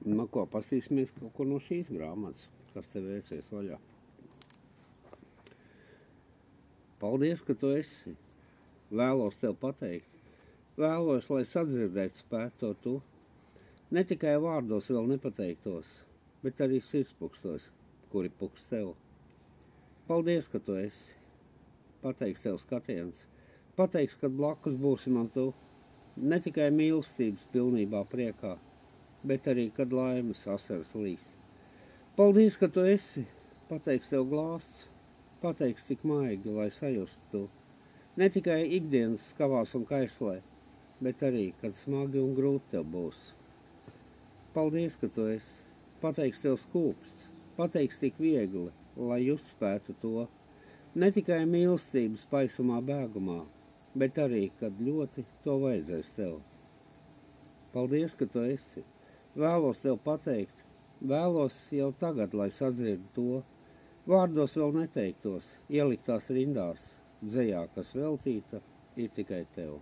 Nu, ko, pasīsimies kaut ko no šīs grāmatas, kas te vērsies vaļā. Paldies, ka tu esi. Vēlos tev pateikt. Vēlos, lai sadzirdētu spētu to tu. Ne tikai vārdos vēl nepateiktos, bet arī sirdspūkstos, kuri puks tev. Paldies, ka tu esi. Pateiks tev skatiens. Pateiks, kad blakus būsi man tu. Ne tikai mīlestības pilnībā priekā, bet arī, kad laimes asaras līs. Paldies, ka tu esi. Pateiks tev glāsts. Pateiks tik maigi, lai sajustu tu. Ne tikai ikdienas skavās un kaislē, bet arī, kad smagi un grūti tev būs. Paldies, ka tu esi. Pateiks tev skūpsts. Pateiks tik viegli, lai just spētu to. Ne tikai mīlestības paisumā bēgumā, bet arī, kad ļoti to vajadzēs tev. Paldies, ka tu esi. Vēlos tev pateikt, vēlos jau tagad, lai sadzirdu to. Vārdos vēl neteiktos, ieliktās rindās, dzejā, kas veltīta, ir tikai tev.